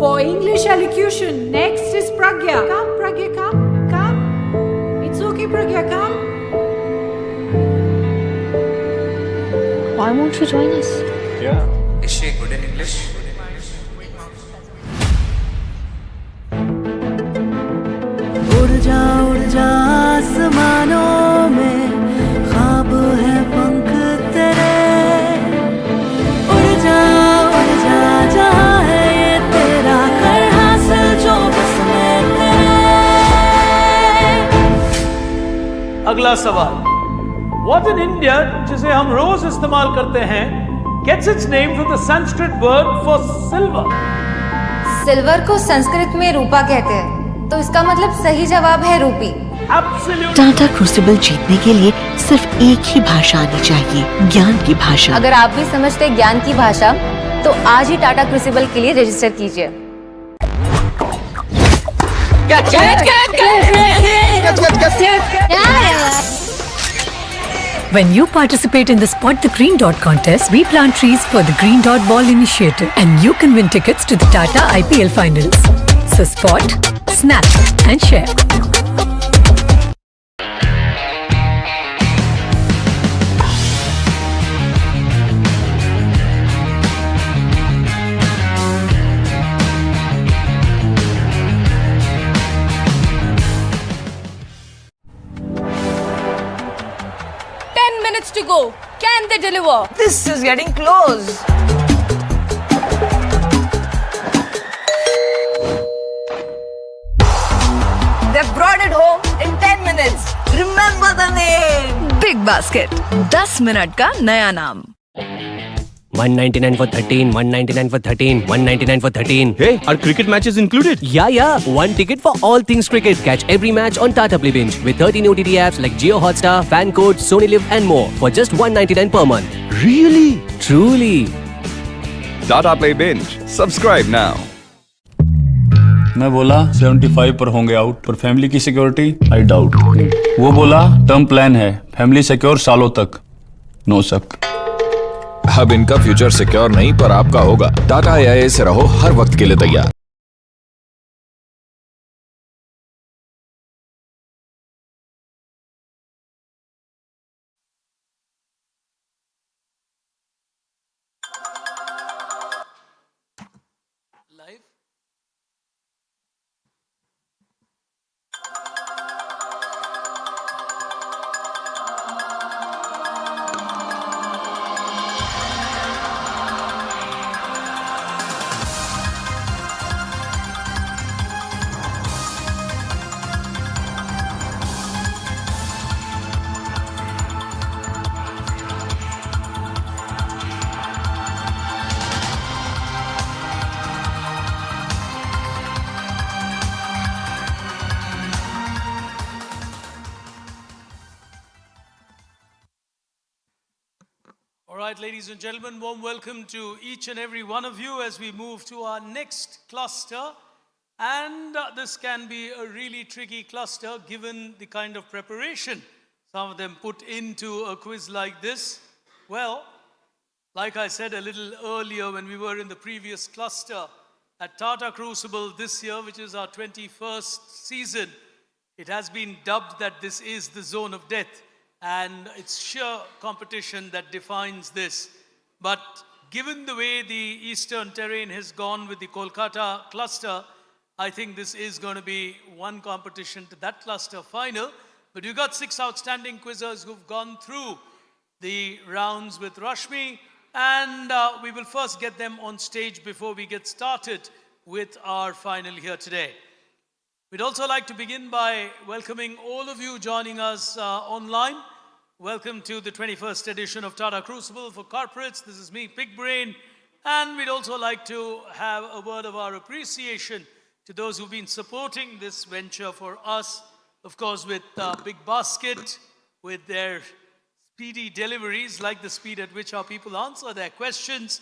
For English elocution, next is Pragya. Come, Pragya, come. It's okay, Pragya, come. Why won't you join us? Yeah. Is she good in English? उड़ जा आसमानों में ख्वाब है पंख तेरे उड़ जा जहाँ है ये तेरा कर हासिल जो बस में तेरे। अगला सवाल What in India जिसे हम रोज इस्तेमाल करते हैं gets its name from the Sanskrit word for silver? Silver को संस्कृत में रूपा कहते हैं, तो इसका मतलब सही जवाब है रूपी। Absolutely. टाटा क्रूसिबल जीतने के लिए सिर्फ एक ही भाषा आनी चाहिए, ज्ञान की भाषा। अगर आप भी समझते हैं ज्ञान की भाषा, तो आज ही टाटा क्रूसिबल के लिए रजिस्टर कीजिए। When you participate in the Spot the Green Dot contest, we plant trees for the Green Dot Ball initiative and you can win tickets to the Tata IPL finals. So spot, snap and share. To go. Can they deliver? This is getting close. They brought it home in 10 minutes. Remember the name. Big Basket. 10 minute का नया नाम. 199 for 13, 199 for 13, 199 for 13. Hey, are cricket matches included? Yeah. One ticket for all things cricket. Catch every match on Tata Play Binge with 13 OTT apps like Jio Hotstar, Fan Code, Sony Live and more for just 199 per month. Really? Truly. Tata Play Binge. Subscribe now. मैं बोला 75 पर होंगे out, पर family की security I doubt. वो बोला term plan है, family secure सालों तक, नो शक। अब इनका फ्यूचर सिक्योर नहीं पर आपका होगा। टाटा AIA से रहो हर वक्त के लिए तैयार। All right, ladies and gentlemen, warm welcome to each and every one of you as we move to our next cluster. And this can be a really tricky cluster given the kind of preparation some of them put into a quiz like this. Well, like I said a little earlier when we were in the previous cluster at Tata Crucible this year, which is our 21st season, it has been dubbed that this is the zone of death. And it's sheer competition that defines this. But given the way the eastern terrain has gone with the Kolkata cluster, I think this is going to be one competition to that cluster final. But you've got 6 outstanding quizzers who've gone through the rounds with Rashmi. And we will first get them on stage before we get started with our final here today. We'd also like to begin by welcoming all of you joining us online. Welcome to the 21st edition of Tata Crucible for Corporates. This is me, Pig Brain. And we'd also like to have a word of our appreciation to those who've been supporting this venture for us. Of course, with Big Basket, with their speedy deliveries, like the speed at which our people answer their questions.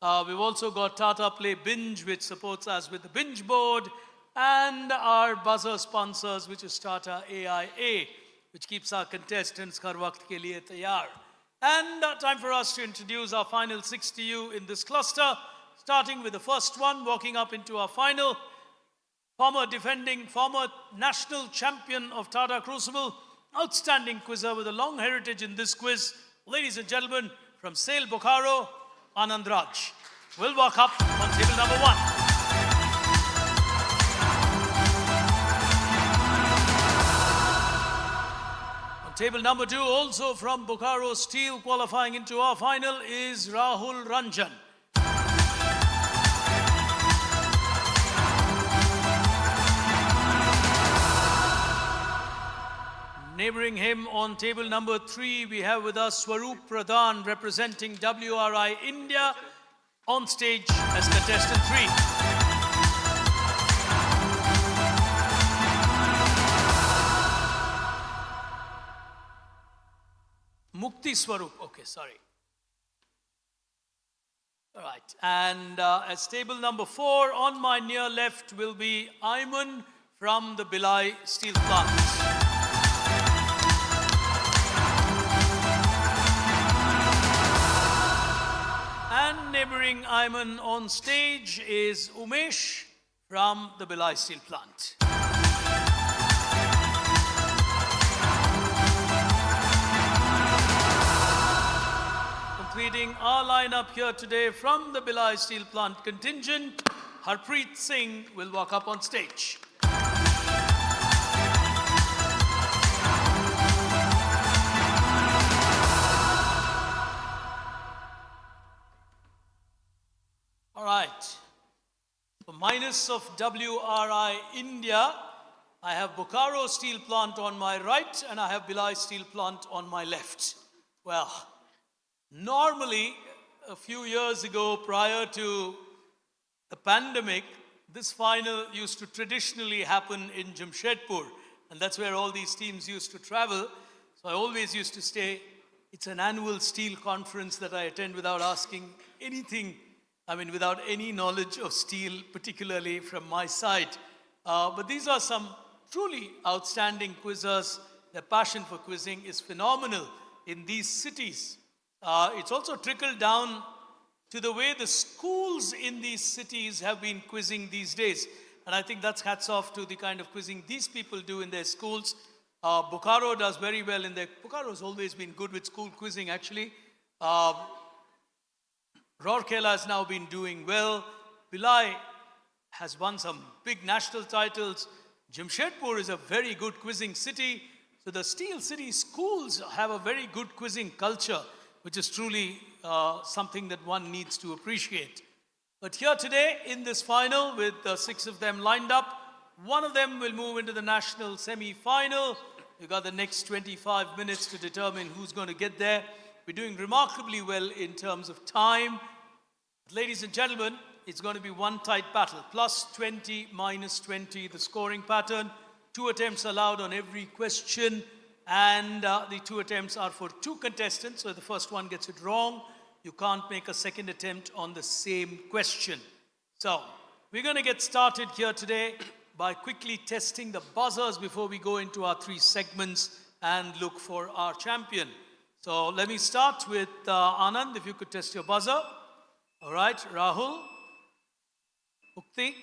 We've also got Tata Play Binge, which supports us with the Binge board. And our buzzer sponsors, which is Tata AIA, which keeps our contestants har waqt ke liye taiyar. And time for us to introduce our final 6 to you in this cluster. starting with the first one, walking up into our final. Former national champion of Tata Crucible, outstanding quizzer with a long heritage in this quiz. Ladies and gentlemen, from Sale, Bokaro, Anand Raj will walk up on table number 1. On table number 2, also from Bokaro Steel, qualifying into our final is Rahul Ranjan. Neighboring him on table number 3, we have with us Swaroop Pradhan representing WRI India on stage as contestant 3. Mukti Swaroop, okay, sorry. All right, and as table number 4, on my near left will be Ayman from the Bhilai Steel Plant. And neighboring Ayman on stage is Umesh from the Bhilai Steel Plant. Completing our lineup here today from the Bhilai Steel Plant contingent, Harpreet Singh will walk up on stage. All right, for minus of WRI India, I have Bokaro Steel Plant on my right and I have Bhilai Steel Plant on my left. Well, normally, a few years ago, prior to the pandemic, this final used to traditionally happen in Jamshedpur, and that's where all these teams used to travel. So I always used to say, it's an annual steel conference that I attend without asking anything, without any knowledge of steel, particularly from my side. But these are some truly outstanding quizzers. Their passion for quizzing is phenomenal in these cities. It's also trickled down to the way the schools in these cities have been quizzing these days. And I think that's hats off to the kind of quizzing these people do in their schools. Bokaro does very well in their... Bokaro's always been good with school quizzing, actually. Rourkela has now been doing well. Bhilai has won some big national titles. Jamshedpur is a very good quizzing city. So the Steel City schools have a very good quizzing culture, which is truly something that one needs to appreciate. But here today in this final, with 6 of them lined up, one of them will move into the national semi-final. We've got the next 25 minutes to determine who's going to get there. We're doing remarkably well in terms of time. Ladies and gentlemen, it's going to be one tight battle. Plus 20, minus 20, the scoring pattern. 2 attempts allowed on every question. And the 2 attempts are for 2 contestants. So if the first one gets it wrong, you can't make a second attempt on the same question. So we're going to get started here today by quickly testing the buzzers before we go into our 3 segments and look for our champion. So let me start with Anand, if you could test your buzzer. All right, Rahul, Mukti,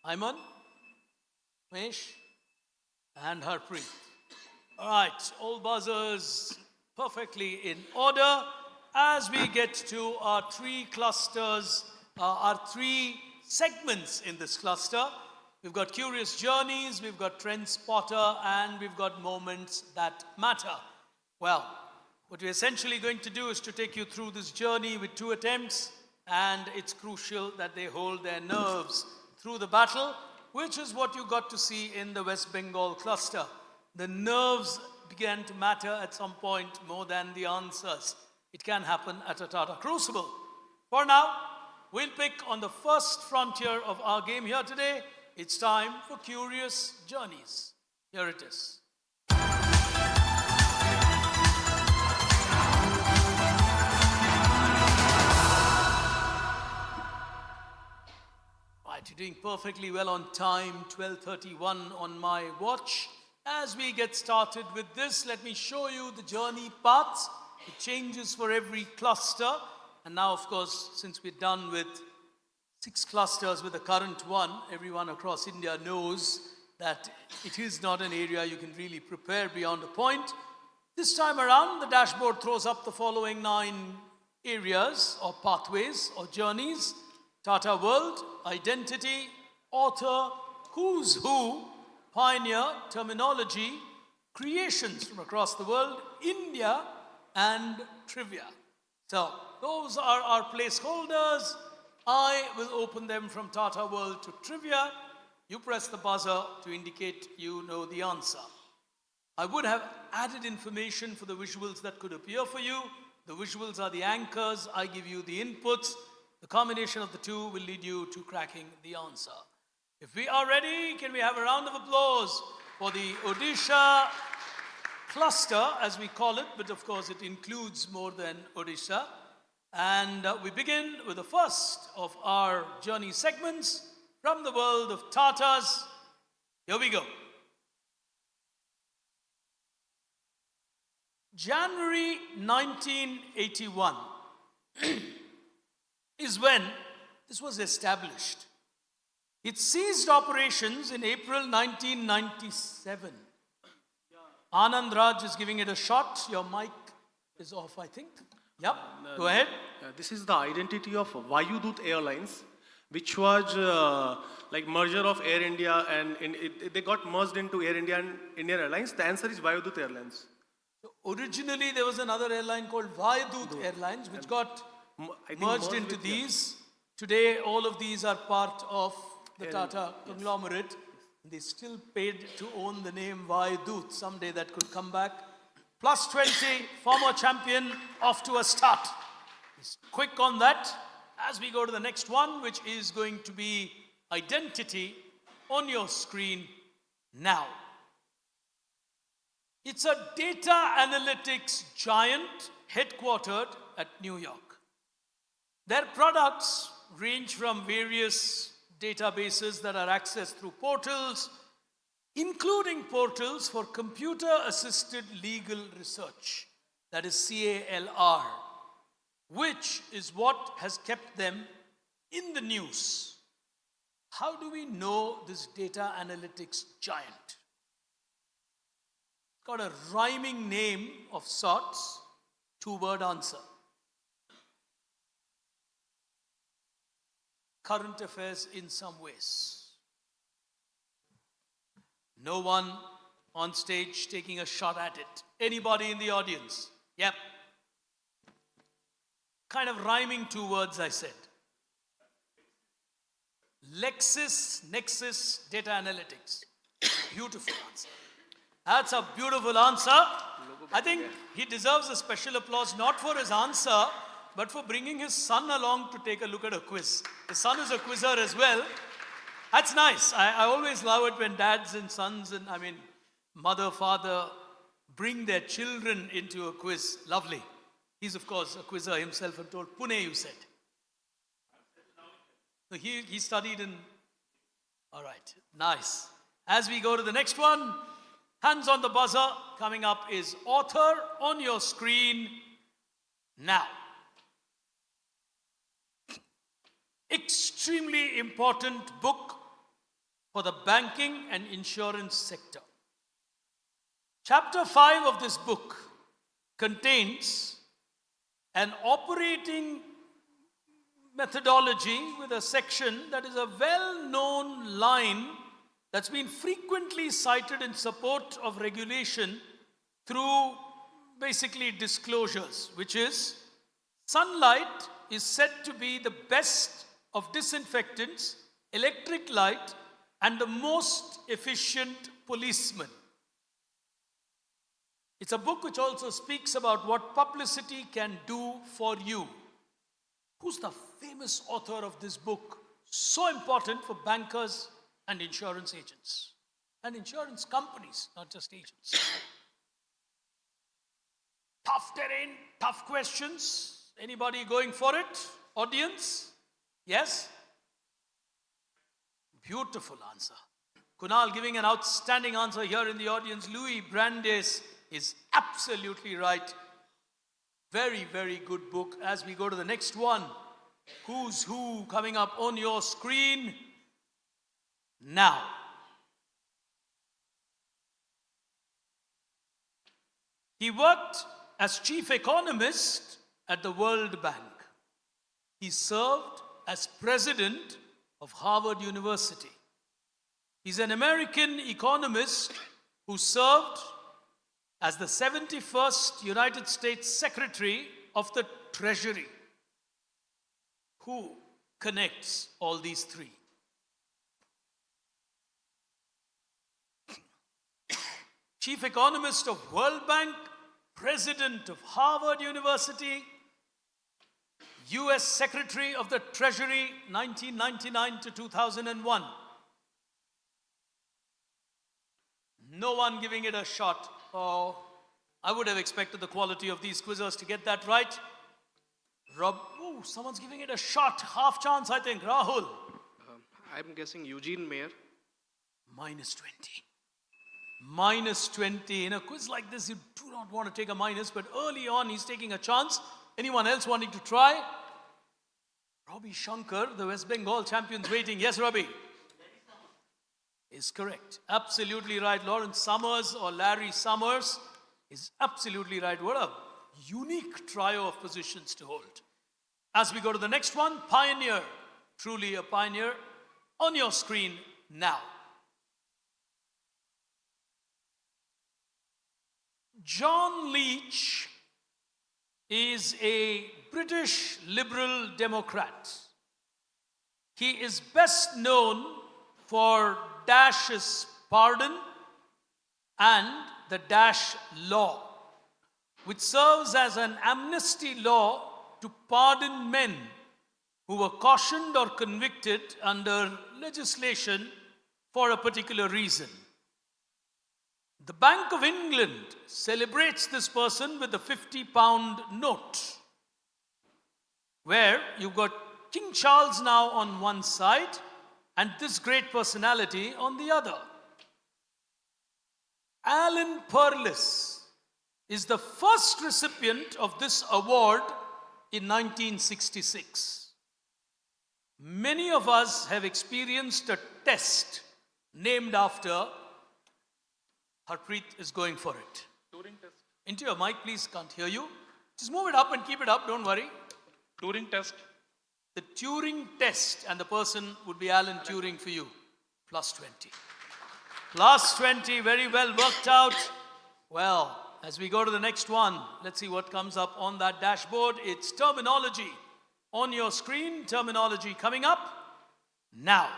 Ayman, Mesh, and Harpreet. All right, all buzzers perfectly in order. As we get to our 3 clusters, our 3 segments in this cluster, we've got Curious Journeys, we've got Trendspotter, and we've got Moments That Matter. Well, what we're essentially going to do is to take you through this journey with 2 attempts, and it's crucial that they hold their nerves through the battle, which is what you got to see in the West Bengal cluster. The nerves began to matter at some point more than the answers. It can happen at a Tata Crucible. For now, we'll pick on the first frontier of our game here today. It's time for Curious Journeys. Here it is. Right, you're doing perfectly well on time, 12:31 on my watch. As we get started with this, let me show you the journey paths. It changes for every cluster. And now, of course, since we're done with 6 clusters with the current one, everyone across India knows that it is not an area you can really prepare beyond a point. This time around, the dashboard throws up the following 9 areas or pathways or journeys: Tata World, Identity, Author, Who's Who, Pioneer, Terminology, Creations from across the world, India, and Trivia. So those are our placeholders. I will open them from Tata World to Trivia. You press the buzzer to indicate you know the answer. I would have added information for the visuals that could appear for you. The visuals are the anchors. I give you the inputs. The combination of the two will lead you to cracking the answer. If we are ready, can we have a round of applause for the Odisha cluster, as we call it, but of course it includes more than Odisha. And we begin with the first of our journey segments from the world of Tatas. Here we go. January 1981 is when this was established. It ceased operations in April 1997. Anand Raj is giving it a shot. Your mic is off, I think. Yep, go ahead. This is the identity of Vayudut Airlines, which was like merger of Air India and they got merged into Air India and Indian Airlines. The answer is Vayudut Airlines. So originally, there was another airline called Vayudut Airlines, which got merged into these. Today, all of these are part of the Tata conglomerate. They still paid to own the name Vayudut. Someday that could come back. Plus 20, former champion, off to a start. Just quick on that as we go to the next one, which is going to be Identity on your screen now. It's a data analytics giant headquartered at New York. Their products range from various databases that are accessed through portals, including portals for computer-assisted legal research, that is CALR, which is what has kept them in the news. How do we know this data analytics giant? Got a rhyming name of sorts, 2-word answer. Current affairs in some ways. No one on stage taking a shot at it. Anybody in the audience? Yep. Kind of rhyming 2 words, I said. LexisNexis Data Analytics. Beautiful answer. That's a beautiful answer. I think he deserves a special applause, not for his answer, but for bringing his son along to take a look at a quiz. His son is a quizzer as well. That's nice. I always love it when dads and sons and, mother, father bring their children into a quiz. Lovely. He's, of course, a quizzer himself. I'm told. Pune, you said. So he studied in... All right. Nice. As we go to the next one, hands on the buzzer. Coming up is Author on your screen now. Extremely important book for the banking and insurance sector. Chapter 5 of this book contains an operating methodology with a section that is a well-known line that's been frequently cited in support of regulation through basically disclosures, which is sunlight is said to be the best of disinfectants, electric light, and the most efficient policeman. It's a book which also speaks about what publicity can do for you. Who's the famous author of this book? So important for bankers and insurance agents. And insurance companies, not just agents. Tough terrain, tough questions. Anybody going for it? Audience? Yes? Beautiful answer. Kunal giving an outstanding answer here in the audience. Louis Brandes is absolutely right. Very, very good book. As we go to the next one, Who's Who coming up on your screen now. He worked as chief economist at the World Bank. He served as president of Harvard University. He's an American economist who served as the 71st United States Secretary of the Treasury. Who connects all these three? Chief economist of World Bank, president of Harvard University, US Secretary of the Treasury 1999 to 2001. No one giving it a shot. Oh, I would have expected the quality of these quizzers to get that right. Oh, someone's giving it a shot. Half chance, I think. Rahul. I'm guessing Eugene Mayer. Minus 20. Minus 20. In a quiz like this, you do not want to take a minus, but early on, he's taking a chance. Anyone else wanting to try? Robbie Shankar, the West Bengal champions waiting. Yes, Robbie? Is correct. Absolutely right. Lawrence Summers or Larry Summers is absolutely right. What a unique trio of positions to hold. As we go to the next one, pioneer. Truly a pioneer. On your screen now. John Leach is a British Liberal Democrat. He is best known for Dash's pardon and the Dash law, which serves as an amnesty law to pardon men who were cautioned or convicted under legislation for a particular reason. The Bank of England celebrates this person with a £50 note, where you've got King Charles now on one side and this great personality on the other. Alan Perlis is the first recipient of this award in 1966. Many of us have experienced a test named after. Harpreet is going for it. Turing test. Into your mic, please. Can't hear you. Just move it up and keep it up. Don't worry. Turing test. The Turing test, and the person would be Alan Turing for you. Plus 20. Plus 20. Very well worked out. Well, as we go to the next one, let's see what comes up on that dashboard. It's terminology. On your screen, terminology coming up now.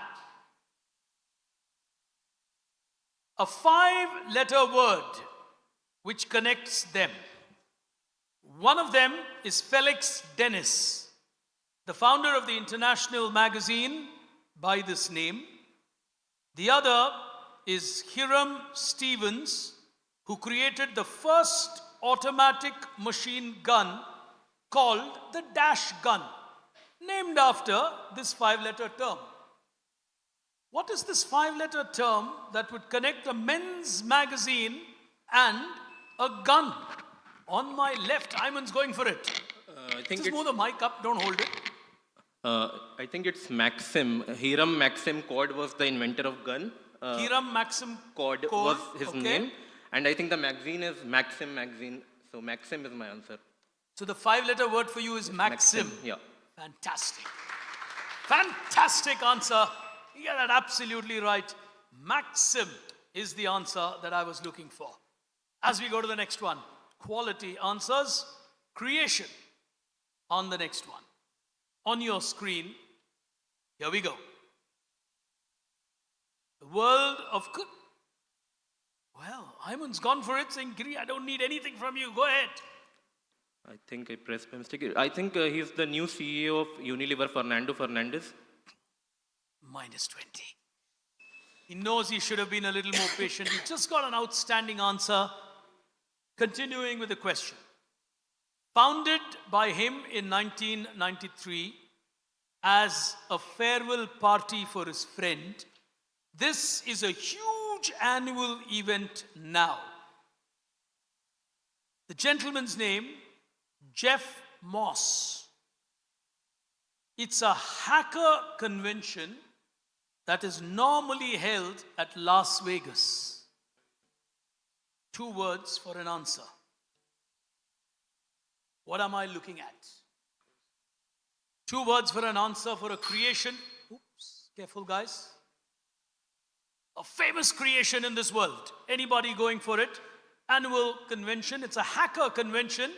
A 5-letter word which connects them. One of them is Felix Dennis, the founder of the international magazine by this name. The other is Hiram Stevens, who created the first automatic machine gun called the Dash gun, named after this 5-letter term. What is this 5-letter term that would connect a men's magazine and a gun? On my left, Ayman's going for it. I think Just move the mic up, don't hold it. I think it's Maxim. Hiram Maxim Cord was the inventor of gun. Hiram Maxim Cord was his name. And I think the magazine is Maxim magazine. So Maxim is my answer. So the 5-letter word for you is Maxim. Yeah. Fantastic. Fantastic answer. You got that absolutely right. Maxim is the answer that I was looking for. As we go to the next one, quality answers, creation on the next one. On your screen, here we go. The world of Well, Ayman's gone for it, saying, Giri, I don't need anything from you. Go ahead. I think I pressed by mistake. I think he's the new CEO of Unilever, Fernando Fernandez. Minus 20. He knows he should have been a little more patient. He just got an outstanding answer. Continuing with the question. Founded by him in 1993 as a farewell party for his friend, this is a huge annual event now. The gentleman's name, Jeff Moss. It's a hacker convention that is normally held at Las Vegas. 2 words for an answer. What am I looking at? 2 words for an answer for a creation. Oops, careful guys. A famous creation in this world. Anybody going for it? Annual convention. It's a hacker convention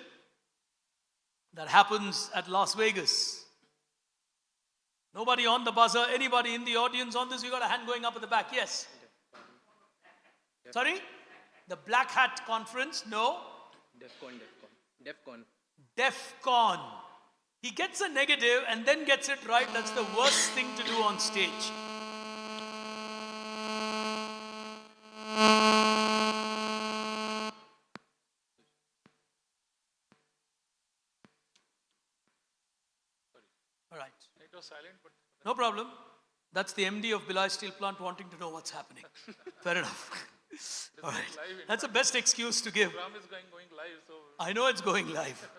that happens at Las Vegas. Nobody on the buzzer. Anybody in the audience on this? You got a hand going up at the back. Yes. Sorry? The Black Hat Conference? No. DEFCON. He gets a negative and then gets it right. That's the worst thing to do on stage. All right. It was silent, but no problem. That's the MD of Bilai Steel Plant wanting to know what's happening. Fair enough. All right. That's the best excuse to give. Is going live, so I know it's going live.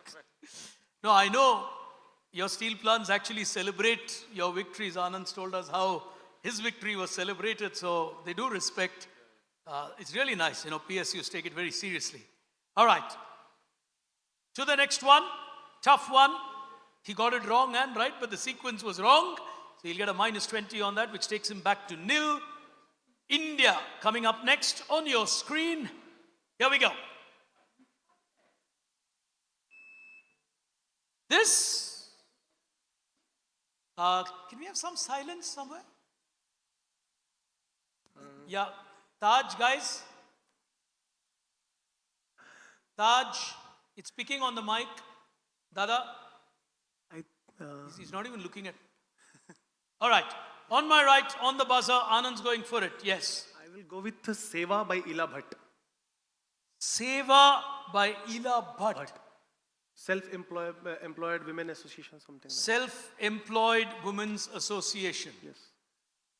No, I know your steel plants actually celebrate your victories. Anand's told us how his victory was celebrated, so they do respect. It's really nice. PSUs take it very seriously. All right. To the next one. Tough one. He got it wrong and right, but the sequence was wrong. So he'll get a -20 on that, which takes him back to nil. India coming up next on your screen. Here we go. This, can we have some silence somewhere? Yeah, Taj guys. Taj, it's picking on the mic. Dada. He's not even looking at. All right. On my right, on the buzzer, Anand's going for it. Yes. I will go with Seva by Ila Bhatt. Seva by Ila Bhatt. Self-employed Women Association, something like that. Self-Employed Women's Association. Yes.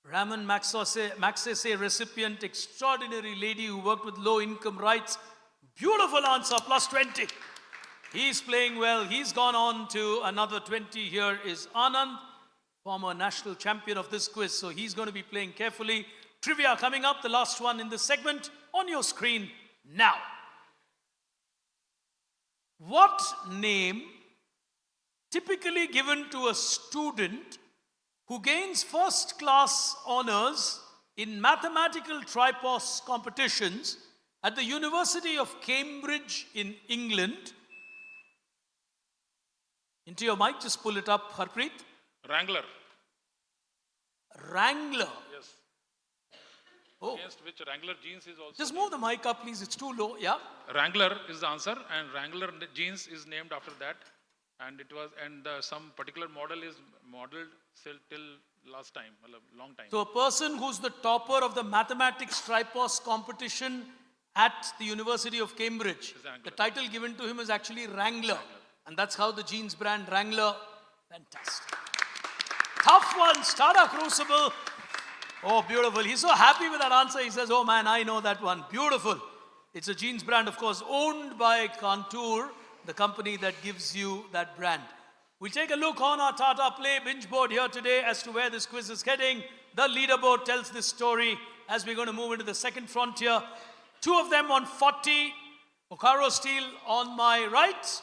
Raman Magsaysay recipient, extraordinary lady who worked with low-income rights. Beautiful answer, +20. He's playing well. He's gone on to another 20. Here is Anand, former national champion of this quiz. So he's going to be playing carefully. Trivia coming up, the last one in this segment, on your screen now. What name, typically given to a student who gains first-class honors in mathematical tripos competitions at the University of Cambridge in England? Into your mic, just pull it up, Harpreet. Wrangler. Wrangler. Yes. Oh. Against which Wrangler jeans is also. Just move the mic up, please. It's too low. Yeah. Wrangler is the answer, and Wrangler jeans is named after that. And some particular model is modeled till last time, a long time. So a person who's the topper of the mathematics tripos competition at the University of Cambridge, the title given to him is actually Wrangler. And that's how the jeans brand Wrangler. Fantastic. Tough ones, Tata Crucible. Oh, beautiful. He's so happy with that answer. He says, oh man, I know that one. Beautiful. It's a jeans brand, of course, owned by Contour, the company that gives you that brand. We'll take a look on our Tata Play binge board here today as to where this quiz is heading. The leaderboard tells this story as we're going to move into the second frontier. 2 of them on 40. Bokaro Steel on my right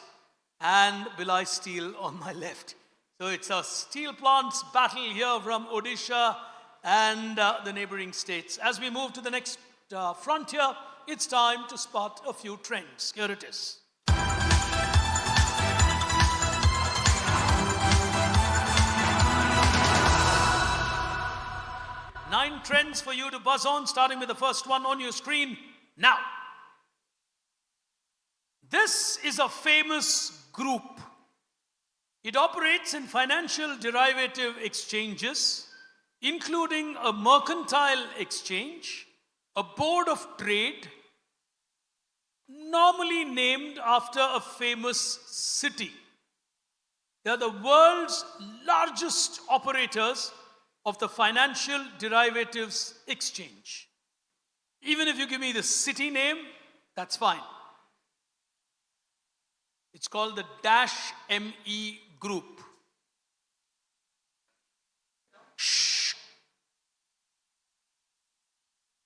and Bilai Steel on my left. So it's a steel plants battle here from Odisha and the neighboring states. As we move to the next frontier, it's time to spot a few trends. Here it is. 9 trends for you to buzz on, starting with the first one on your screen now. This is a famous group. It operates in financial derivative exchanges, including a mercantile exchange, a board of trade, normally named after a famous city. They are the world's largest operators of the financial derivatives exchange. Even if you give me the city name, that's fine. It's called the Dash ME Group. Shh.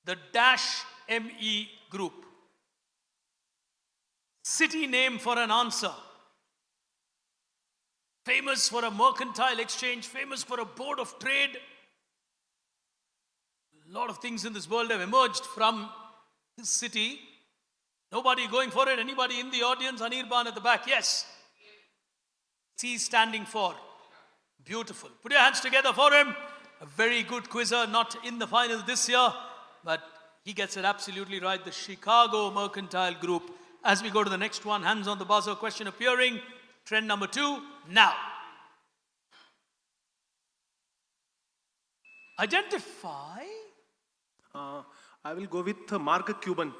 The Dash ME Group. City name for an answer. Famous for a mercantile exchange, famous for a board of trade. A lot of things in this world have emerged from this city. Nobody going for it? Anybody in the audience? Anirban at the back. Yes. C standing for. Beautiful. Put your hands together for him. A very good quizzer, not in the final this year, but he gets it absolutely right. The Chicago Mercantile Group. As we go to the next one, hands on the buzzer, question appearing. Trend number 2, now. Identify. I will go with Mark Cuban,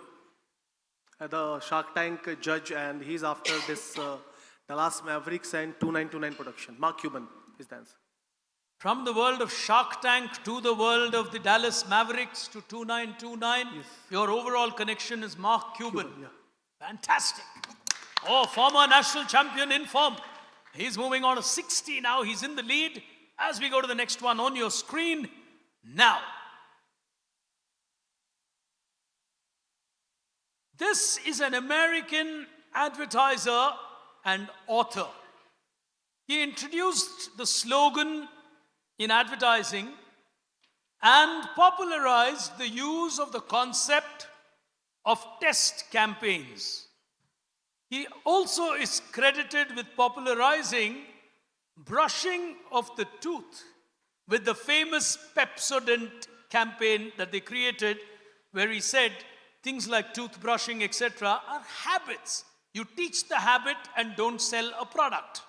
the Shark Tank judge, and he's after this Dallas Mavericks and 2929 production. Mark Cuban is the answer. From the world of Shark Tank to the world of the Dallas Mavericks to 2929, yes. Your overall connection is Mark Cuban. Yeah. Fantastic. Oh, former national champion in form. He's moving on to 60 now. He's in the lead. As we go to the next one on your screen now. This is an American advertiser and author. He introduced the slogan in advertising and popularized the use of the concept of test campaigns. He also is credited with popularizing brushing of the tooth with the famous Pepsodent campaign that they created, where he said things like toothbrushing, etc., are habits. You teach the habit and don't sell a product.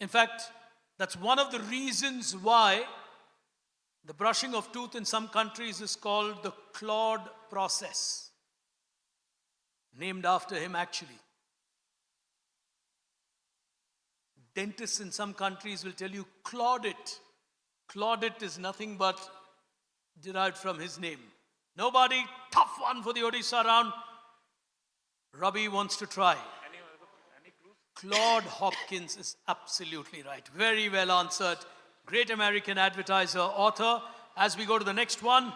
In fact, that's one of the reasons why the brushing of tooth in some countries is called the clawed process. Named after him, actually. Dentists in some countries will tell you clawed it. Clawed it is nothing but derived from his name. Nobody? Tough one for the Odisha round. Ravi wants to try. Claude Hopkins is absolutely right. Very well answered. Great American advertiser, author. As we go to the next one,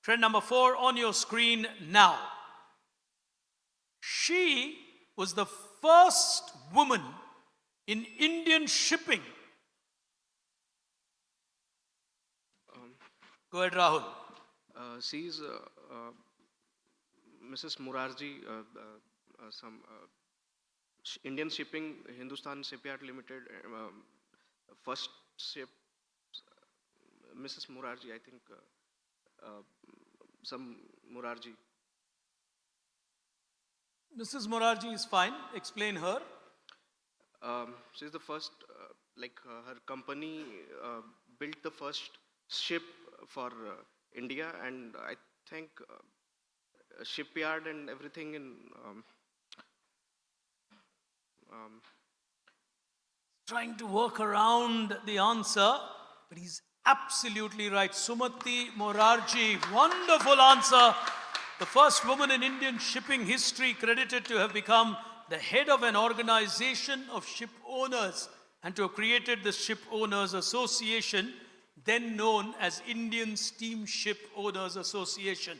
trend number 4 on your screen now. She was the first woman in Indian shipping. Go ahead, Rahul. She's Mrs. Murarji, Indian Shipping, Hindustan Shipyard Limited, first ship, Mrs. Murarji, I think, some Murarji. Mrs. Murarji is fine. Explain her. She's the first, her company built the first ship for India, and I think shipyard and everything in trying to work around the answer, but he's absolutely right. Sumati Morarji, wonderful answer. The first woman in Indian shipping history credited to have become the head of an organization of ship owners and to have created the Ship Owners Association, then known as Indian Steamship Owners Association.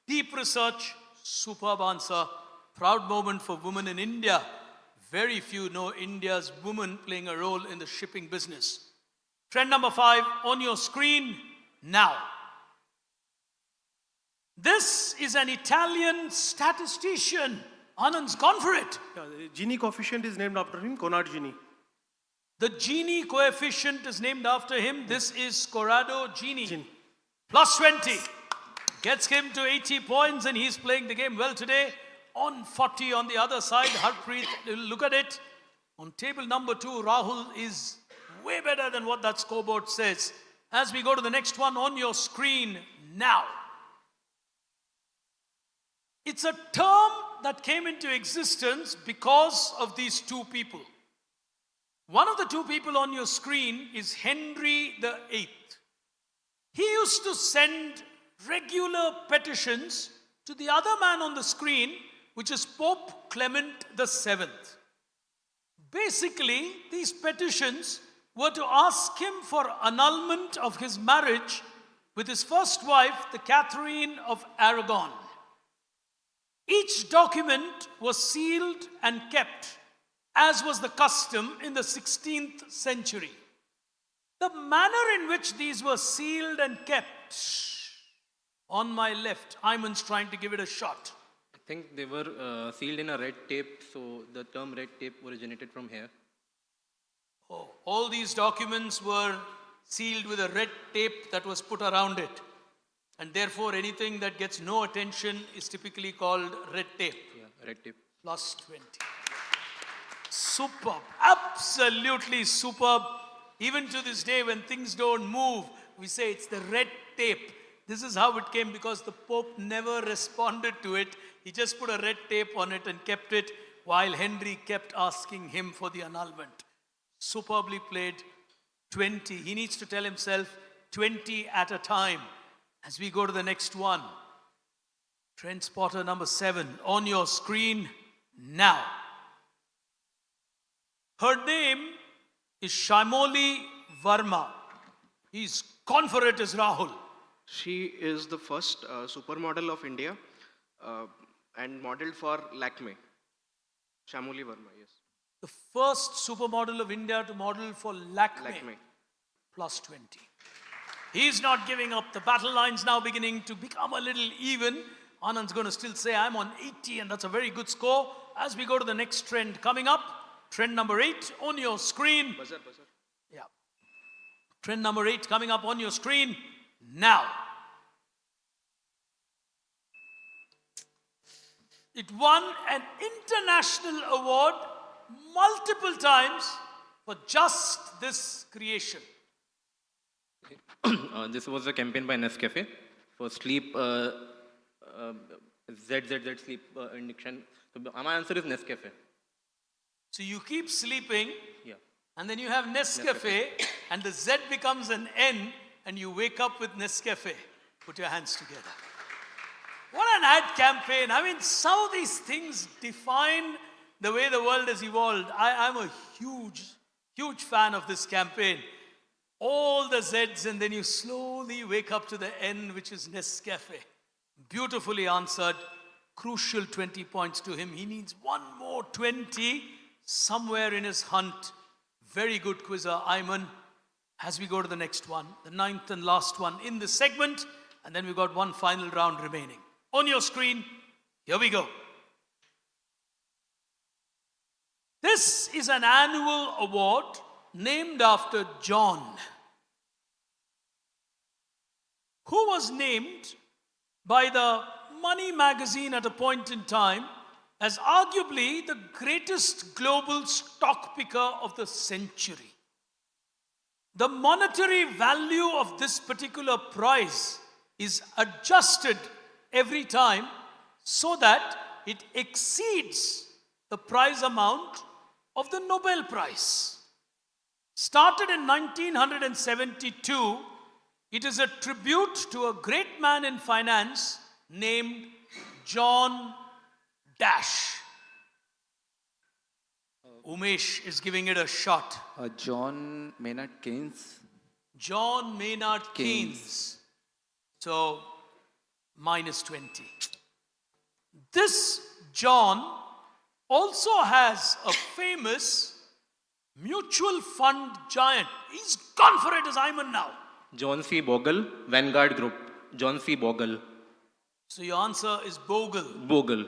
Deep research, superb answer. Proud moment for women in India. Very few know India's women playing a role in the shipping business. Trend number 5 on your screen now. This is an Italian statistician. Anand's gone for it. Yeah, the Gini coefficient is named after him, Conrad Gini. The Gini coefficient is named after him. This is Corrado Gini. Plus 20. Gets him to 80 points and he's playing the game well today. On 40 on the other side, Harpreet, look at it. On table number 2, Rahul is way better than what that scoreboard says. As we go to the next one on your screen now. It's a term that came into existence because of these two people. One of the two people on your screen is Henry VIII. He used to send regular petitions to the other man on the screen, which is Pope Clement VII. Basically, these petitions were to ask him for annulment of his marriage with his first wife, the Catherine of Aragon. Each document was sealed and kept, as was the custom in the 16th century. The manner in which these were sealed and kept, on my left, Hyman's trying to give it a shot. I think they were sealed in a red tape, so the term red tape originated from here. Oh, all these documents were sealed with a red tape that was put around it. And therefore, anything that gets no attention is typically called red tape. Yeah, red tape. Plus 20. Superb. Absolutely superb. Even to this day, when things don't move, we say it's the red tape. This is how it came because the Pope never responded to it. He just put a red tape on it and kept it while Henry kept asking him for the annulment. Superbly played. 20. He needs to tell himself 20 at a time. As we go to the next one. Trendspotter number 7 on your screen now. Her name is Shamoli Verma. He's confident as Rahul. She is the first supermodel of India and modeled for Lakme. Shamoli Verma, yes. The first supermodel of India to model for Lakme. Plus 20. He's not giving up. The battle line's now beginning to become a little even. Anand's going to still say, I'm on 80, and that's a very good score. As we go to the next trend coming up, trend number 8 on your screen. Buzzer. Yeah. Trend number 8 coming up on your screen now. It won an international award multiple times for just this creation. This was a campaign by Nescafe for sleep, ZZZ sleep indication. So my answer is Nescafe. So you keep sleeping, Yeah. and then you have Nescafe, and the Z becomes an N, and you wake up with Nescafe. Put your hands together. What an ad campaign. I mean, some of these things define the way the world has evolved. I'm a huge fan of this campaign. All the Z's, and then you slowly wake up to the N, which is Nescafe. Beautifully answered. Crucial 20 points to him. He needs one more 20 somewhere in his hunt. Very good quizzer, Ayman. As we go to the next one, the 9th and last one in this segment, and then we've got one final round remaining. On your screen, here we go. This is an annual award named after John, who was named by the Money magazine at a point in time as arguably the greatest global stock picker of the century. The monetary value of this particular prize is adjusted every time so that it exceeds the prize amount of the Nobel Prize. Started in 1972, it is a tribute to a great man in finance named John Dash. Umesh is giving it a shot. John Maynard Keynes. John Maynard Keynes. So, minus 20. This John also has a famous mutual fund giant. He's gone for it as Ayman now. John C. Bogle, Vanguard Group. John C. Bogle. So your answer is Bogle. Bogle.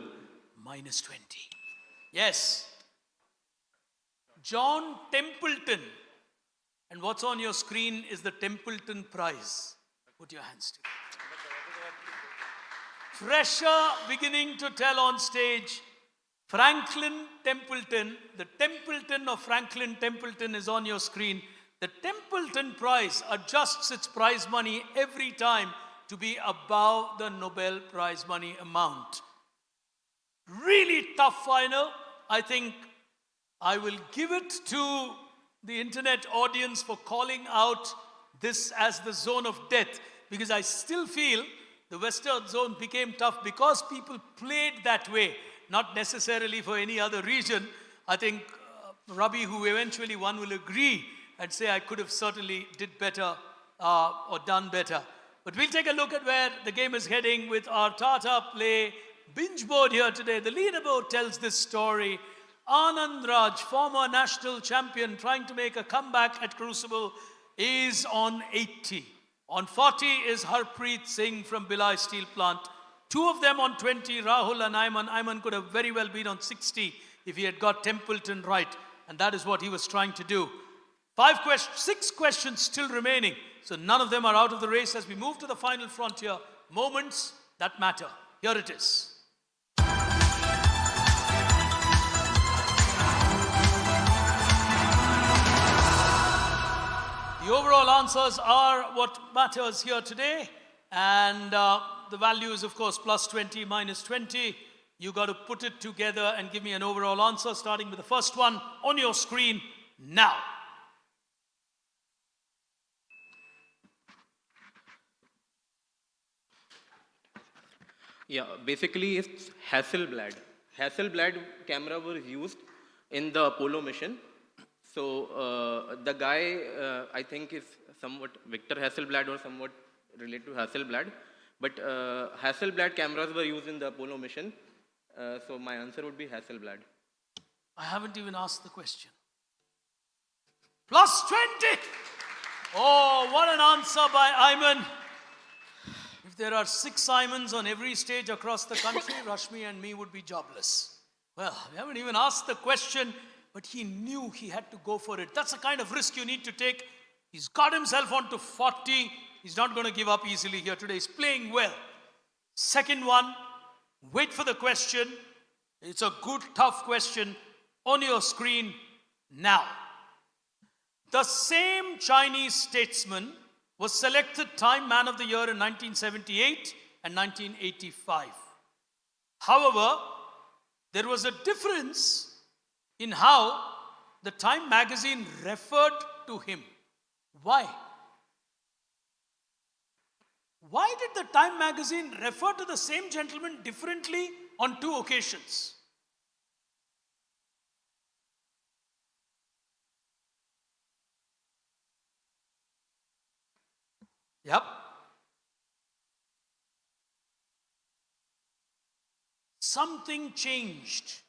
Minus 20. Yes. John Templeton. And what's on your screen is the Templeton Prize. Put your hands together. Pressure beginning to tell on stage. Franklin Templeton, the Templeton of Franklin Templeton is on your screen. The Templeton Prize adjusts its prize money every time to be above the Nobel Prize money amount. Really tough final. I think I will give it to the internet audience for calling out this as the zone of death. because I still feel the Western zone became tough because people played that way, not necessarily for any other reason. I think Rabi, who eventually won, will agree and say I could have certainly did better or done better. But we'll take a look at where the game is heading with our Tata Play binge board here today. The leaderboard tells this story. Anand Raj, former national champion, trying to make a comeback at Crucible, is on 80. On 40 is Harpreet Singh from Bhilai Steel Plant. Two of them on 20, Rahul and Ayman. Ayman could have very well been on 60 if he had got Templeton right. And that is what he was trying to do. 6 questions still remaining. So none of them are out of the race as we move to the final frontier. Moments that matter. Here it is. The overall answers are what matters here today. And the value is, of course, plus 20, minus 20. You got to put it together and give me an overall answer, starting with the first one on your screen now. Yeah, basically it's Hasselblad. Hasselblad camera was used in the Apollo mission. So the guy, I think, is somewhat Victor Hasselblad or somewhat related to Hasselblad. But Hasselblad cameras were used in the Apollo mission. So my answer would be Hasselblad. I haven't even asked the question. Plus 20! Oh, what an answer by Ayman. If there are 6 Aymans on every stage across the country, Rashmi and me would be jobless. Well, we haven't even asked the question, but he knew he had to go for it. That's the kind of risk you need to take. He's got himself onto 40. He's not going to give up easily here today. He's playing well. Second one, wait for the question. It's a good, tough question on your screen now. The same Chinese statesman was selected Time Man of the Year in 1978 and 1985. However, there was a difference in how the Time magazine referred to him. Why? Why did the Time magazine refer to the same gentleman differently on 2 occasions? Yep. Something changed,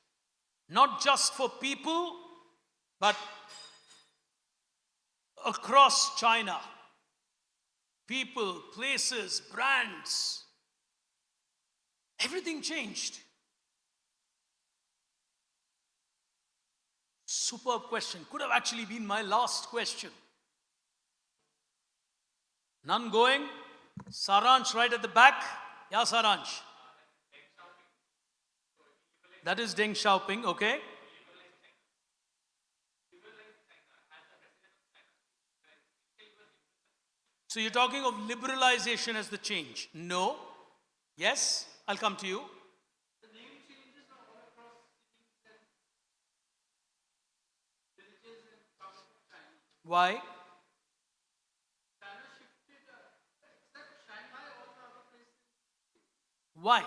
not just for people, but across China. People, places, brands, everything changed. Superb question. Could have actually been my last question. None going? Saransh right at the back. Yeah, Saransh. That is Deng Xiaoping, okay. So you're talking of liberalization as the change? No. Yes? I'll come to you. Why? Why?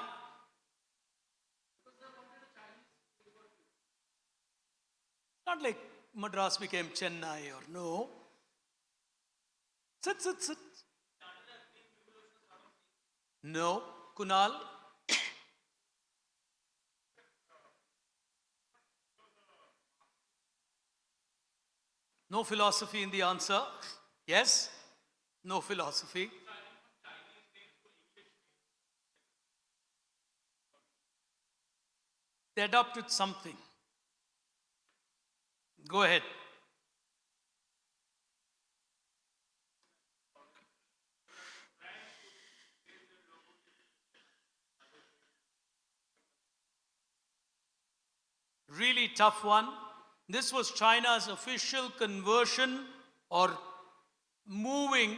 Not like Madras became Chennai or no. Sit. No. Kunal? No philosophy in the answer. Yes? No philosophy. They adopted something. Go ahead. Really tough one. This was China's official conversion or moving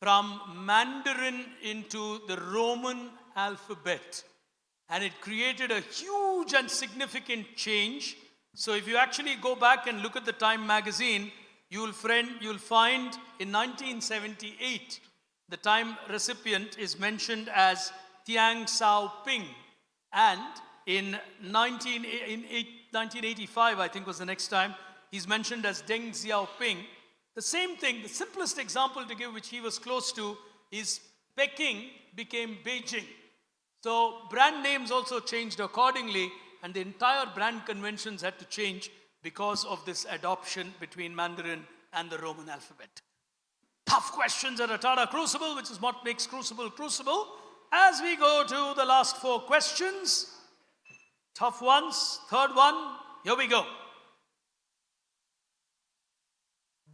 from Mandarin into the Roman alphabet. And it created a huge and significant change. So if you actually go back and look at the Time magazine, you'll find in 1978, the time recipient is mentioned as Tiang Sao Ping. And in 1985, I think was the next time, he's mentioned as Deng Xiaoping. The same thing, the simplest example to give which he was close to is Peking became Beijing. So brand names also changed accordingly, and the entire brand conventions had to change because of this adoption between Mandarin and the Roman alphabet. Tough questions at a Tata Crucible, which is what makes Crucible Crucible. As we go to the last 4 questions, tough ones, third one, here we go.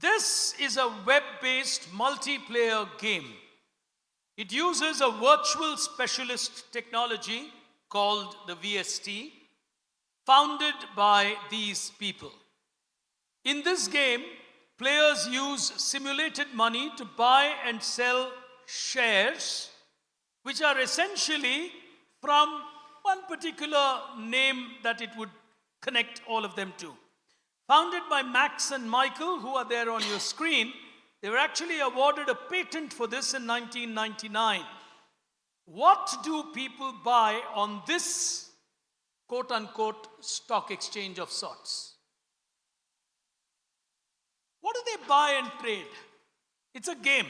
This is a web-based multiplayer game. It uses a virtual specialist technology called the VST, founded by these people. In this game, players use simulated money to buy and sell shares, which are essentially from one particular name that it would connect all of them to. Founded by Max and Michael, who are there on your screen, they were actually awarded a patent for this in 1999. What do people buy on this quote-unquote stock exchange of sorts? What do they buy and trade? It's a game.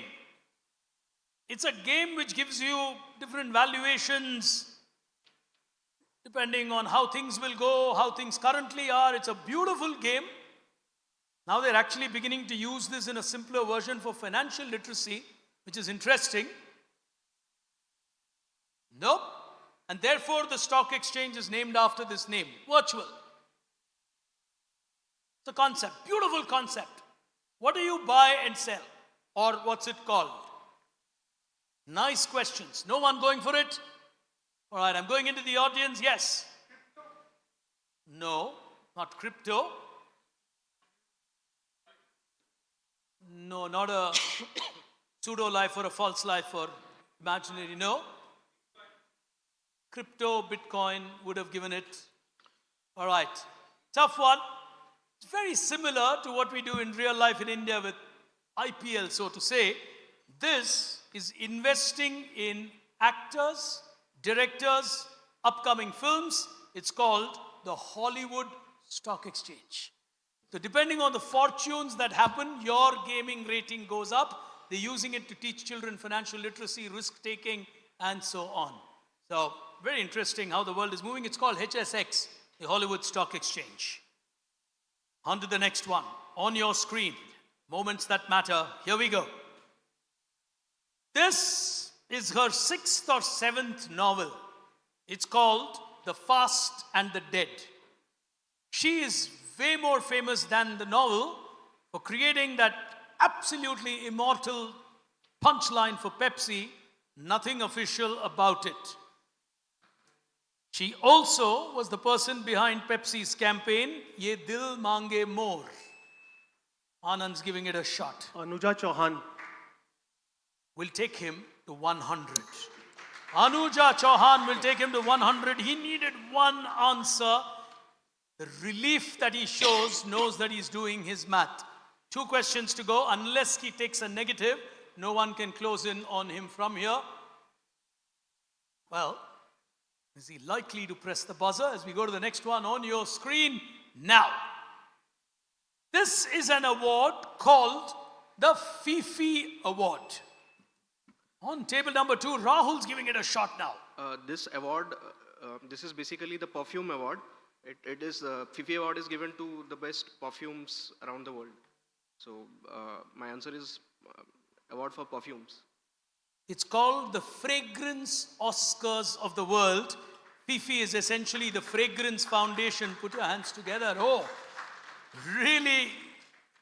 It's a game which gives you different valuations depending on how things will go, how things currently are. It's a beautiful game. Now they're actually beginning to use this in a simpler version for financial literacy, which is interesting. Nope. And therefore the stock exchange is named after this name, virtual. It's a concept, beautiful concept. What do you buy and sell? Or what's it called? Nice questions. No one going for it? All right, I'm going into the audience. Yes. No, not crypto. No, not a pseudo life or a false life or imaginary. No. Crypto, Bitcoin would have given it. All right. Tough one. It's very similar to what we do in real life in India with IPL, so to say. This is investing in actors, directors, upcoming films. It's called the Hollywood Stock Exchange. So depending on the fortunes that happen, your gaming rating goes up. They're using it to teach children financial literacy, risk-taking, and so on. So very interesting how the world is moving. It's called HSX, the Hollywood Stock Exchange. On to the next one. On your screen, moments that matter. Here we go. This is her 6th or 7th novel. It's called The Fast and the Dead. She is way more famous than the novel for creating that absolutely immortal punchline for Pepsi, nothing official about it. She also was the person behind Pepsi's campaign, Ye Dil Mange More. Anand's giving it a shot. Anuja Chauhan. We'll take him to 100. Anuja Chauhan will take him to 100. He needed one answer. The relief that he shows knows that he's doing his math. 2 questions to go. Unless he takes a negative, no one can close in on him from here. Well, is he likely to press the buzzer as we go to the next one on your screen now? This is an award called the Fifi Award. On table number 2, Rahul's giving it a shot now. This award, this is basically the perfume award. It is Fifi Award is given to the best perfumes around the world. So my answer is award for perfumes. It's called the Fragrance Oscars of the world. Fifi is essentially the fragrance foundation. Put your hands together. Oh, really?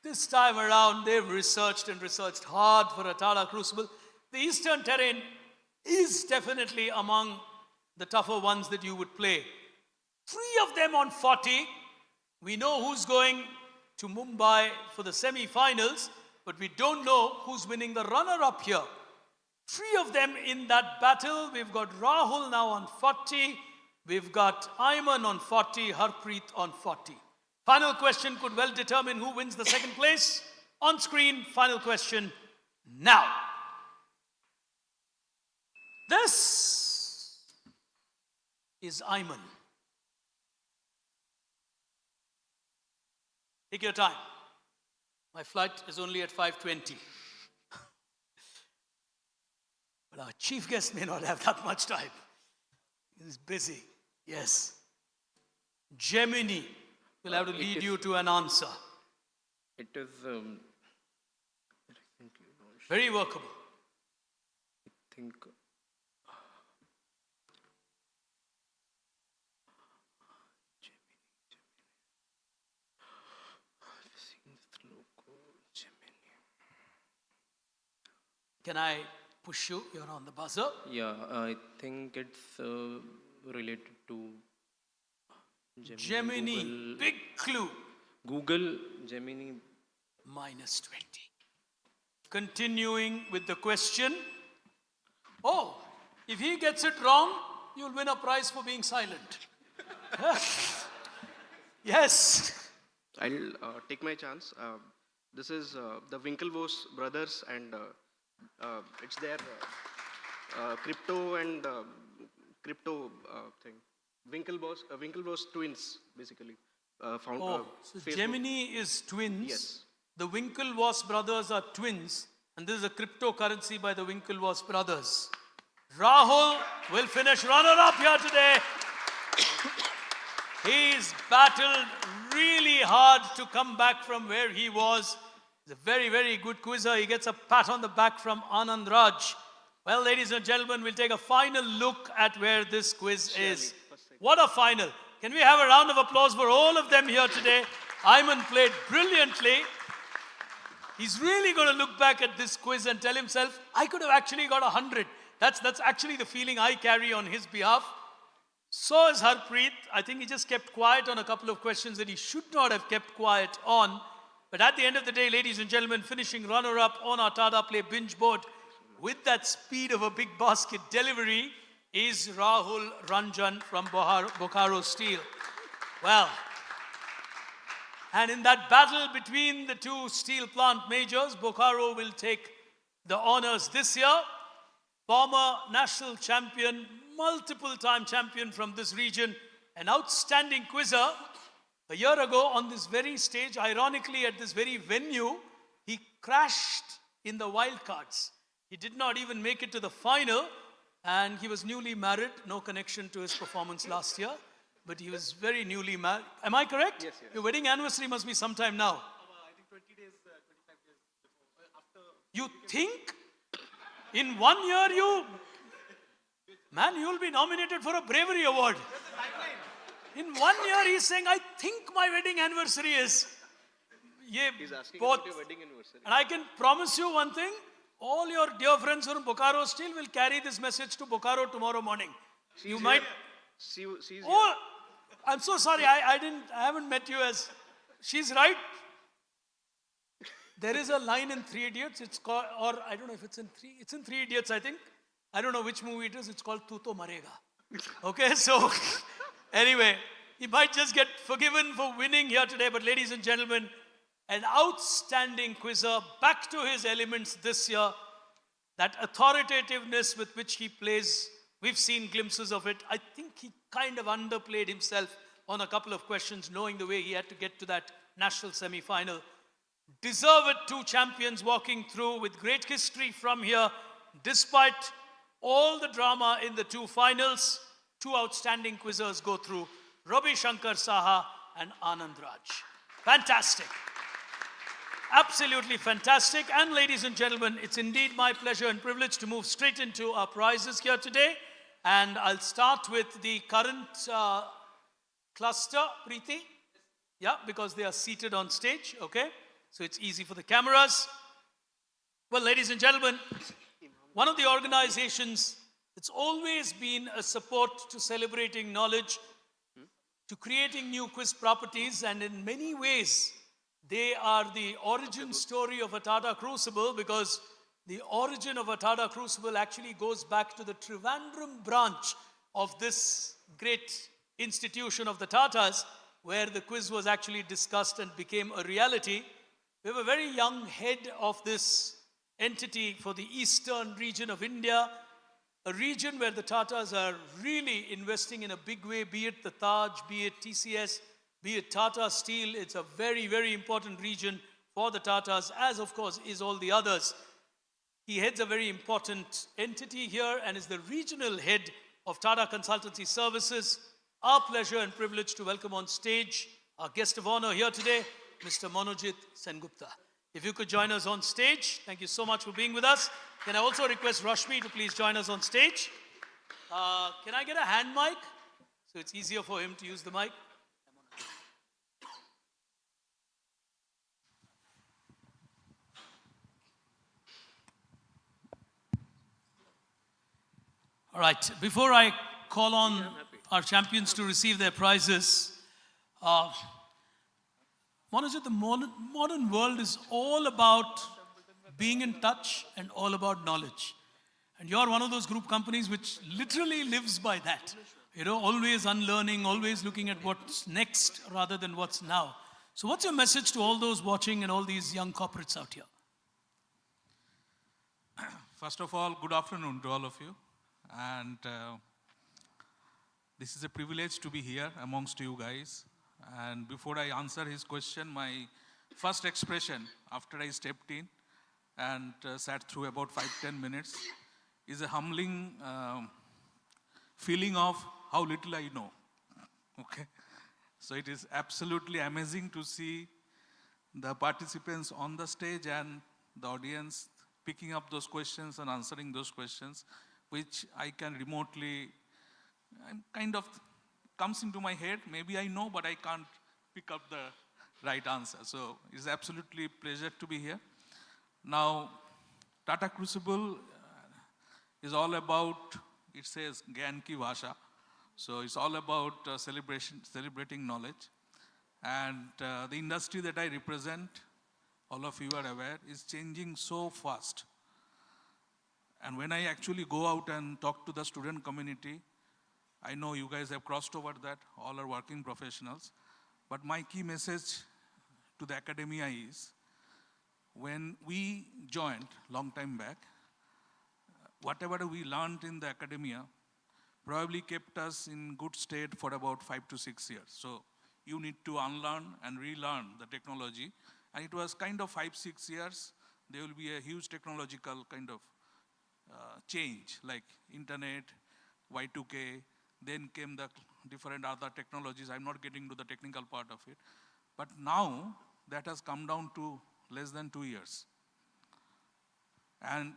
This time around, they've researched and researched hard for a Tata Crucible. The Eastern terrain is definitely among the tougher ones that you would play. 3 of them on 40. We know who's going to Mumbai for the semi-finals, but we don't know who's winning the runner-up here. 3 of them in that battle. We've got Rahul now on 40. We've got Ayman on 40, Harpreet on 40. Final question could well determine who wins the second place. On screen, final question now. This is Ayman. Take your time. My flight is only at 5:20. But our chief guest may not have that much time. He's busy. Yes. Gemini will have to lead you to an answer. It is very workable. I think Can I push you? You're on the buzzer. yeah, I think it's related to Gemini. Google. Big clue. Google Gemini. Minus 20. Continuing with the question. Oh, if he gets it wrong, you'll win a prize for being silent. Yes. I'll take my chance. This is the Winklevoss brothers, and it's their crypto and crypto thing. Winklevoss twins, basically. So Gemini is twins. Yes. The Winklevoss brothers are twins, and this is a cryptocurrency by the Winklevoss brothers. Rahul will finish runner-up here today. He's battled really hard to come back from where he was. He's a very, very good quizzer. He gets a pat on the back from Anand Raj. Well, ladies and gentlemen, we'll take a final look at where this quiz is. What a final. Can we have a round of applause for all of them here today? Ayman played brilliantly. He's really going to look back at this quiz and tell himself, I could have actually got 100. That's actually the feeling I carry on his behalf. So is Harpreet. I think he just kept quiet on a couple of questions that he should not have kept quiet on. But at the end of the day, ladies and gentlemen, finishing runner-up on our Tata Play binge board with that speed of a big basket delivery is Rahul Ranjan from Bokaro Steel. Well, and in that battle between the two steel plant majors, Bokaro will take the honors this year. Former national champion, multiple-time champion from this region, an outstanding quizzer. A year ago on this very stage, ironically at this very venue, he crashed in the wildcards. He did not even make it to the final, and he was newly married, no connection to his performance last year, but he was very newly married. Am I correct? Yes, yes. Your wedding anniversary must be sometime now. I think 20 days, 25 days before. After. You think in 1 year man, you'll be nominated for a bravery award. In 1 year, he's saying, I think my wedding anniversary is. He's asking both. about your wedding anniversary. And I can promise you one thing, all your dear friends from Bokaro Steel will carry this message to Bokaro tomorrow morning. You might. She's Oh, I'm so sorry, I haven't met you as. She's right. There is a line in 3 Idiots, it's called, or I don't know if it's in 3 Idiots, I think. I don't know which movie it is, it's called Tu To Marega. Okay, so anyway, he might just get forgiven for winning here today, but ladies and gentlemen, an outstanding quizzer, back to his elements this year. That authoritativeness with which he plays, we've seen glimpses of it. I think he kind of underplayed himself on a couple of questions, knowing the way he had to get to that national semi-final. Deserved 2 champions walking through with great history from here, despite all the drama in the 2 finals. 2 outstanding quizzers go through, Ravi Shankar Saha and Anand Raj. Fantastic. Absolutely fantastic. And ladies and gentlemen, it's indeed my pleasure and privilege to move straight into our prizes here today. And I'll start with the current cluster, Preeti. Yeah, because they are seated on stage, okay? So it's easy for the cameras. Well, ladies and gentlemen, one of the organizations that's always been a support to celebrating knowledge, to creating new quiz properties, and in many ways, they are the origin story of a Tata Crucible, because the origin of a Tata Crucible actually goes back to the Trivandrum branch of this great institution of the Tatas, where the quiz was actually discussed and became a reality. We have a very young head of this entity for the eastern region of India, a region where the Tatas are really investing in a big way, be it the Taj, be it TCS, be it Tata Steel. It's a very, very important region for the Tatas, as of course is all the others. He heads a very important entity here and is the regional head of Tata Consultancy Services. Our pleasure and privilege to welcome on stage our guest of honor here today, Mr. Manojit Sengupta. If you could join us on stage, thank you so much for being with us. Can I also request Rashmi to please join us on stage? Can I get a hand mic? So it's easier for him to use the mic. All right, before I call on our champions to receive their prizes, Manojit, the modern world is all about being in touch and all about knowledge. And you're one of those group companies which literally lives by that. You know, always unlearning, always looking at what's next rather than what's now. So what's your message to all those watching and all these young corporates out here? First of all, good afternoon to all of you. And this is a privilege to be here amongst you guys. And before I answer his question, my first expression after I stepped in and sat through about 5-10 minutes is a humbling feeling of how little I know. Okay, so it is absolutely amazing to see the participants on the stage and the audience picking up those questions and answering those questions, which I can remotely, kind of comes into my head. Maybe I know, but I can't pick up the right answer. So it's absolutely a pleasure to be here. Now, Tata Crucible is all about, it says, Gyan Ki Bhasha. So it's all about celebrating knowledge. And the industry that I represent, all of you are aware, is changing so fast. And when I actually go out and talk to the student community, I know you guys have crossed over that, all are working professionals. But my key message to the academia is, when we joined long time back, whatever we learned in the academia probably kept us in good state for about 5 to 6 years. So you need to unlearn and relearn the technology. And it was kind of 5-6 years, there will be a huge technological kind of change, like internet, Y2K, then came the different other technologies. I'm not getting to the technical part of it. But now that has come down to less than 2 years. And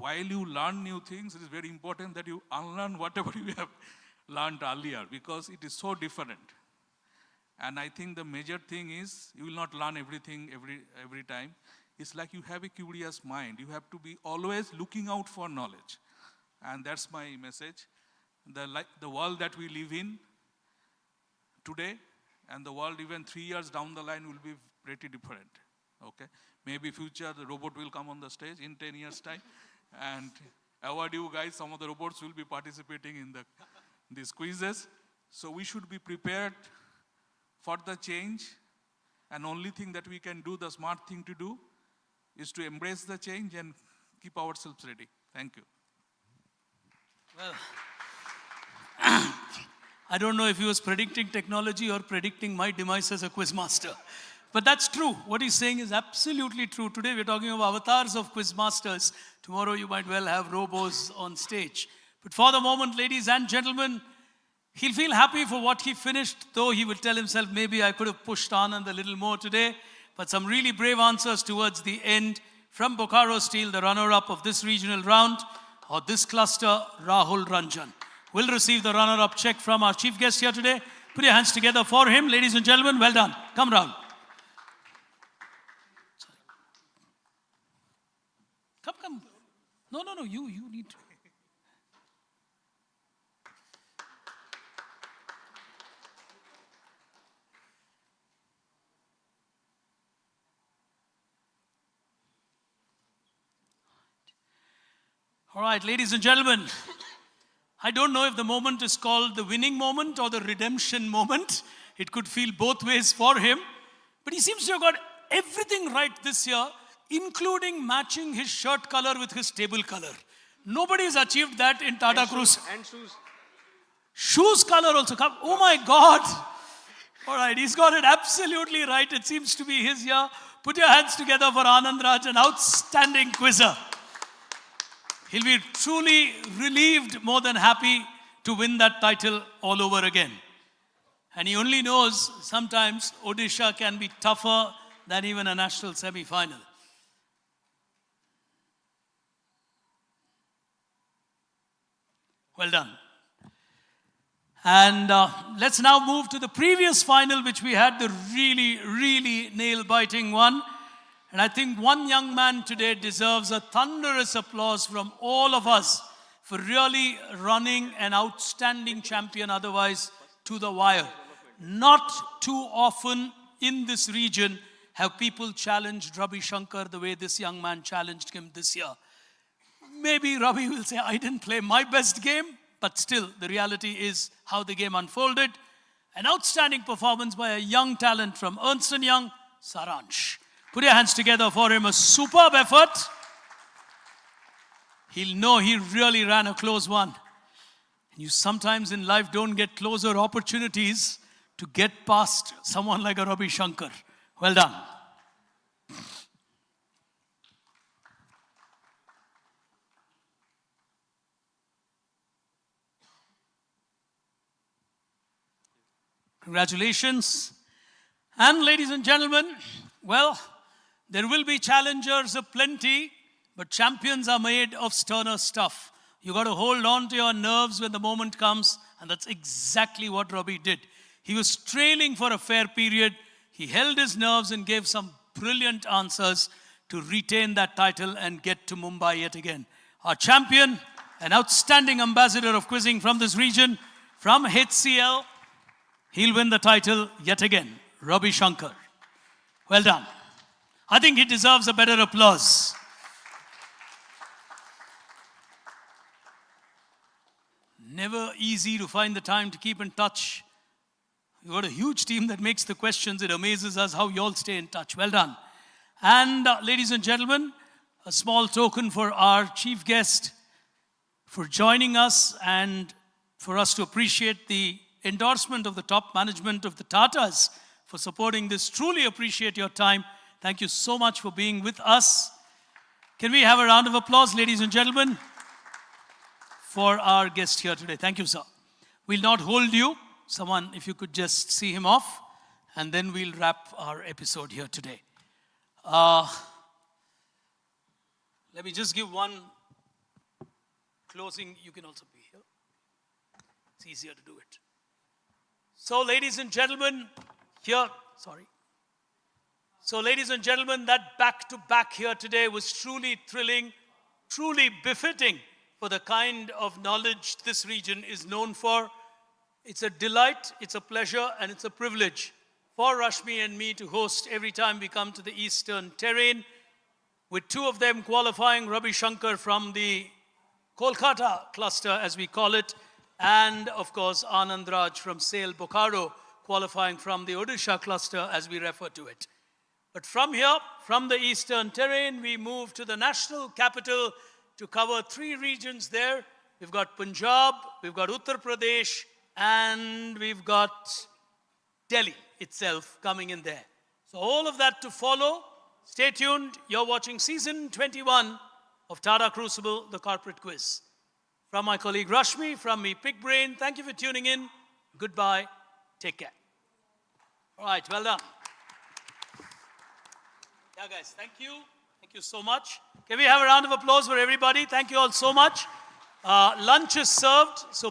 while you learn new things, it is very important that you unlearn whatever you have learned earlier, because it is so different. And I think the major thing is, you will not learn everything every time. It's like you have a curious mind. You have to be always looking out for knowledge. And that's my message. The world that we live in today and the world even 3 years down the line will be pretty different. Okay? Maybe future the robot will come on the stage in 10 years time and award you guys, some of the robots will be participating in these quizzes. So we should be prepared for the change, and only thing that we can do, the smart thing to do, is to embrace the change and keep ourselves ready. Thank you. Well, I don't know if he was predicting technology or predicting my demise as a quizmaster. But that's true. What he's saying is absolutely true. Today we're talking of avatars of quizmasters. Tomorrow you might well have robos on stage. But for the moment, ladies and gentlemen, he'll feel happy for what he finished, though he will tell himself, maybe I could have pushed Anand a little more today. But some really brave answers towards the end. From Bokaro Steel, the runner-up of this regional round, or this cluster, Rahul Ranjan, will receive the runner-up check from our chief guest here today. Put your hands together for him. Ladies and gentlemen, well done. Come, Rahul. Come. No, you need to. All right, ladies and gentlemen, I don't know if the moment is called the winning moment or the redemption moment. It could feel both ways for him. But he seems to have got everything right this year, including matching his shirt color with his table color. Nobody has achieved that in Tata Crucible. And shoes. Shoes color also come. Oh my God. All right, he's got it absolutely right. It seems to be his year. Put your hands together for Anand Raj, an outstanding quizzer. He'll be truly relieved, more than happy to win that title all over again. And he only knows sometimes Odisha can be tougher than even a national semi-final. Well done. And let's now move to the previous final, which we had, the really, really nail-biting one. And I think one young man today deserves a thunderous applause from all of us for really running an outstanding champion otherwise to the wire. Not too often in this region have people challenged Ravi Shankar the way this young man challenged him this year. Maybe Ravi will say, I didn't play my best game, but still, the reality is how the game unfolded. An outstanding performance by a young talent from Ernst & Young, Saransh. Put your hands together for him, a superb effort. He'll know he really ran a close one. And you sometimes in life don't get closer opportunities to get past someone like a Ravi Shankar. Well done. Congratulations. And ladies and gentlemen, well, there will be challengers aplenty, but champions are made of sterner stuff. You got to hold on to your nerves when the moment comes, and that's exactly what Ravi did. He was trailing for a fair period. He held his nerves and gave some brilliant answers to retain that title and get to Mumbai yet again. Our champion, an outstanding ambassador of quizzing from this region, from HCL, he'll win the title yet again, Ravi Shankar. Well done. I think he deserves a better applause. Never easy to find the time to keep in touch. You've got a huge team that makes the questions. It amazes us how you all stay in touch. Well done. And ladies and gentlemen, a small token for our chief guest for joining us and for us to appreciate the endorsement of the top management of the Tatas for supporting this. Truly appreciate your time. Thank you so much for being with us. Can we have a round of applause, ladies and gentlemen, for our guest here today? Thank you, sir. We'll not hold you. Someone, if you could just see him off, and then we'll wrap our episode here today. Let me just give one closing. You can also be here. It's easier to do it. So, ladies and gentlemen, that back-to-back here today was truly thrilling, truly befitting for the kind of knowledge this region is known for. It's a delight, it's a pleasure, and it's a privilege for Rashmi and me to host every time we come to the Eastern Terrain, with two of them qualifying, Ravi Shankar from the Kolkata cluster, as we call it, and of course Anand Raj from SAIL Bokaro, qualifying from the Odisha cluster, as we refer to it. But from here, from the Eastern Terrain, we move to the national capital to cover three regions there. We've got Punjab, we've got Uttar Pradesh, and we've got Delhi itself coming in there. So all of that to follow. Stay tuned. You're watching season 21 of Tata Crucible, the corporate quiz. From my colleague Rashmi, from me, Pig Brain, thank you for tuning in. Goodbye. Take care. All right, well done. Yeah, guys, thank you. Thank you so much. Can we have a round of applause for everybody? Thank you all so much. Lunch is served. So